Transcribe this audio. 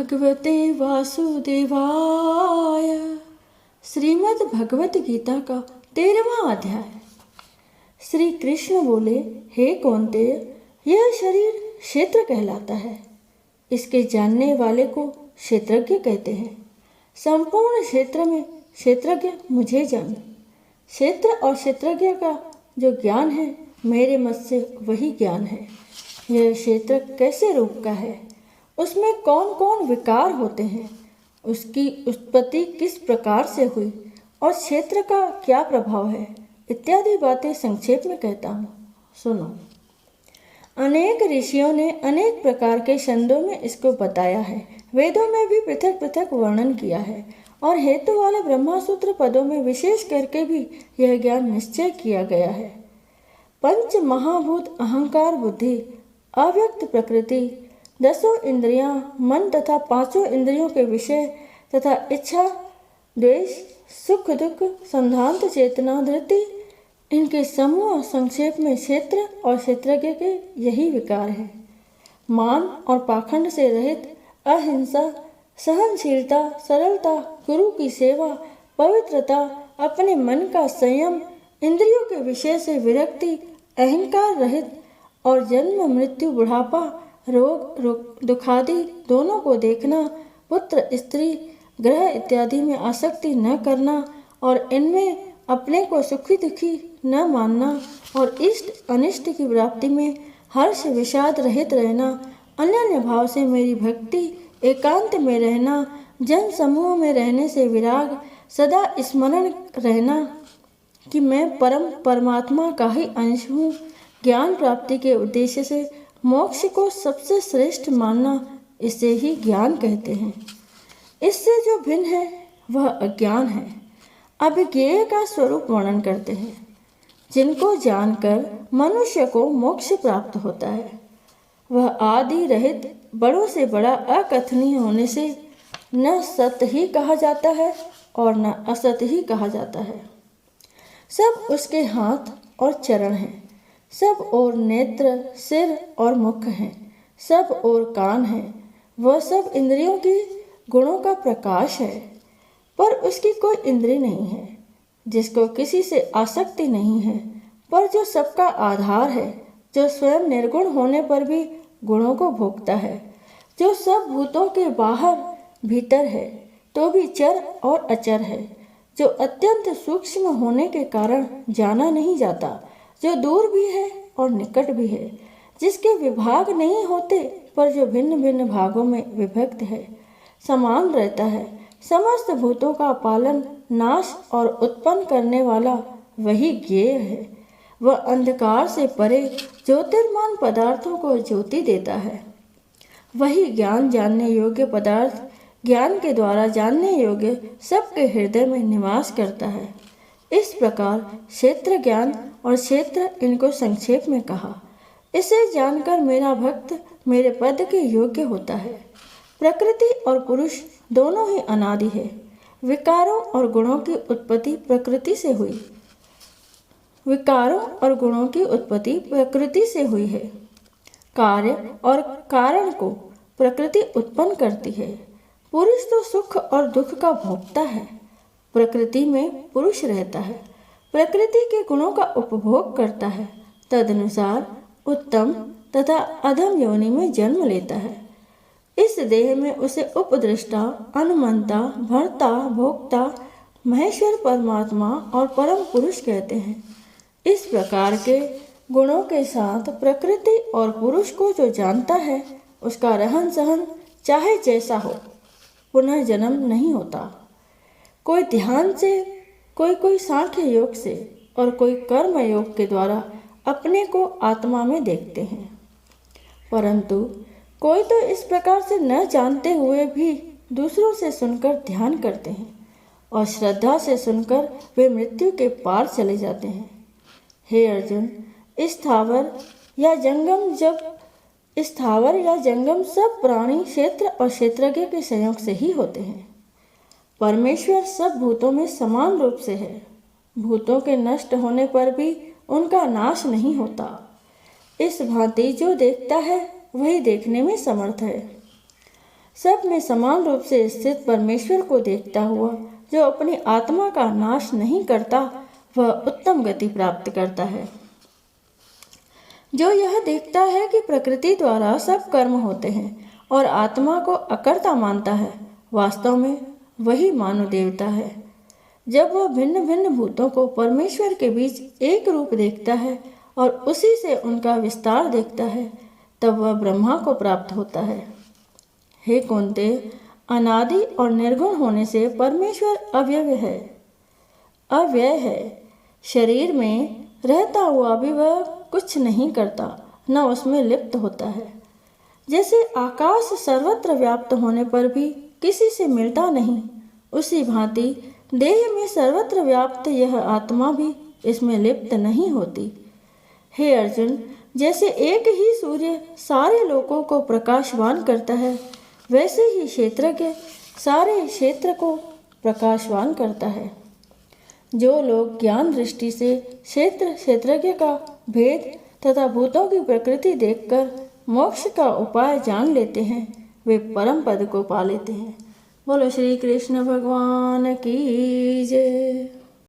भगवते वासुदेवाय। श्रीमद् भगवत गीता का 13वां अध्याय। श्री कृष्ण बोले, हे कौन्तेय, यह शरीर क्षेत्र कहलाता है। इसके जानने वाले को क्षेत्रज्ञ कहते हैं। संपूर्ण क्षेत्र में क्षेत्रज्ञ मुझे जान। क्षेत्र और क्षेत्रज्ञ का जो ज्ञान है, मेरे मत से वही ज्ञान है। यह क्षेत्र कैसे रूप का है, उसमें कौन कौन विकार होते हैं, उसकी उत्पत्ति किस प्रकार से हुई और क्षेत्र का क्या प्रभाव है, इत्यादि बातें संक्षेप में कहता हूँ, सुनो। अनेक ऋषियों ने अनेक प्रकार के छंदों में इसको बताया है। वेदों में भी पृथक पृथक वर्णन किया है और हेतु वाले ब्रह्मसूत्र पदों में विशेष करके भी यह ज्ञान निश्चय किया गया है। पंच महाभूत अहंकार, बुद्धि, अव्यक्त प्रकृति, 10 इंद्रियां, मन तथा 5 इंद्रियों के विषय तथा इच्छा, द्वेष, सुख दुख, संधांत चेतना, धृति, इनके समूह संक्षेप में क्षेत्र और क्षेत्रज्ञ के यही विकार है। मान और पाखंड से रहित अहिंसा, सहनशीलता, सरलता, गुरु की सेवा, पवित्रता, अपने मन का संयम, इंद्रियों के विषय से विरक्ति, अहंकार रहित और जन्म मृत्यु, बुढ़ापा, रोग दुखादि दोनों को देखना, पुत्र स्त्री ग्रह इत्यादि में आसक्ति न करना और इनमें अपने को सुखी दुखी न मानना और इष्ट अनिष्ट की प्राप्ति में हर्ष विषाद रहित रहना, अनन्य भाव से मेरी भक्ति, एकांत में रहना, जन समूह में रहने से विराग, सदा स्मरण रहना कि मैं परमात्मा का ही अंश हूँ, ज्ञान प्राप्ति के उद्देश्य से मोक्ष को सबसे श्रेष्ठ मानना, इसे ही ज्ञान कहते हैं। इससे जो भिन्न है वह अज्ञान है। अभिज्ञेय का स्वरूप वर्णन करते हैं, जिनको जानकर मनुष्य को मोक्ष प्राप्त होता है। वह आदि रहित, बड़ों से बड़ा, अकथनीय होने से न सत ही कहा जाता है और न असत ही कहा जाता है। सब उसके हाथ और चरण हैं, सब और नेत्र, सिर और मुख हैं, सब और कान हैं। वह सब इंद्रियों की गुणों का प्रकाश है, पर उसकी कोई इंद्रिय नहीं है, जिसको किसी से आसक्ति नहीं है, पर जो सबका आधार है, जो स्वयं निर्गुण होने पर भी गुणों को भोगता है, जो सब भूतों के बाहर भीतर है तो भी चर और अचर है, जो अत्यंत सूक्ष्म होने के कारण जाना नहीं जाता, जो दूर भी है और निकट भी है, जिसके विभाग नहीं होते पर जो भिन्न भिन्न भागों में विभक्त है, समान रहता है, समस्त भूतों का पालन, नाश और उत्पन्न करने वाला वही ज्ञेय है। वह अंधकार से परे ज्योतिर्मान पदार्थों को ज्योति देता है। वही ज्ञान जानने योग्य पदार्थ ज्ञान के द्वारा जानने योग्य सबके हृदय में निवास करता है। इस प्रकार क्षेत्र ज्ञान और क्षेत्र, इनको संक्षेप में कहा। इसे जानकर मेरा भक्त मेरे पद के योग्य होता है। प्रकृति और पुरुष दोनों ही अनादि है। विकारों और गुणों की उत्पत्ति प्रकृति से हुई। विकारों और गुणों की उत्पत्ति प्रकृति से हुई है। कार्य और कारण को प्रकृति उत्पन्न करती है। पुरुष तो सुख और दुख का भोगता है। प्रकृति में पुरुष रहता है, प्रकृति के गुणों का उपभोग करता है, तदनुसार उत्तम तथा अधम योनि में जन्म लेता है। इस देह में उसे उपद्रष्टा, अनुमंता, भर्ता, भोक्ता, महेश्वर परमात्मा और परम पुरुष कहते हैं। इस प्रकार के गुणों के साथ प्रकृति और पुरुष को जो जानता है, उसका रहन सहन चाहे जैसा हो, पुनः जन्म नहीं होता। कोई ध्यान से, कोई सांख्य योग से और कोई कर्म योग के द्वारा अपने को आत्मा में देखते हैं, परंतु कोई तो इस प्रकार से न जानते हुए भी दूसरों से सुनकर ध्यान करते हैं और श्रद्धा से सुनकर वे मृत्यु के पार चले जाते हैं। हे अर्जुन, स्थावर या जंगम सब प्राणी क्षेत्र और क्षेत्रज्ञ के संयोग से ही होते हैं। परमेश्वर सब भूतों में समान रूप से है। भूतों के नष्ट होने पर भी उनका नाश नहीं होता। इस भांति जो देखता है वही देखने में समर्थ है। सब में समान रूप से स्थित परमेश्वर को देखता हुआ जो अपनी आत्मा का नाश नहीं करता, वह उत्तम गति प्राप्त करता है। जो यह देखता है कि प्रकृति द्वारा सब कर्म होते हैं और आत्मा को अकर्ता मानता है, वास्तव में वही मानव देवता है। जब वह भिन्न भिन्न भूतों को परमेश्वर के बीच एक रूप देखता है और उसी से उनका विस्तार देखता है, तब वह ब्रह्मा को प्राप्त होता है। हे कौन्तेय, अनादि और निर्गुण होने से परमेश्वर अव्यय है। शरीर में रहता हुआ भी वह कुछ नहीं करता, न उसमें लिप्त होता है। जैसे आकाश सर्वत्र व्याप्त होने पर भी किसी से मिलता नहीं, उसी भांति देह में सर्वत्र व्याप्त यह आत्मा भी इसमें लिप्त नहीं होती। हे अर्जुन, जैसे एक ही सूर्य सारे लोकों को प्रकाशवान करता है, वैसे ही क्षेत्रज्ञ सारे क्षेत्र को प्रकाशवान करता है। जो लोग ज्ञान दृष्टि से क्षेत्रज्ञ का भेद तथा भूतों की प्रकृति देखकर मोक्ष का उपाय जान लेते हैं, वे परम पद को पा लेते हैं। बोलो श्री कृष्ण भगवान की जय।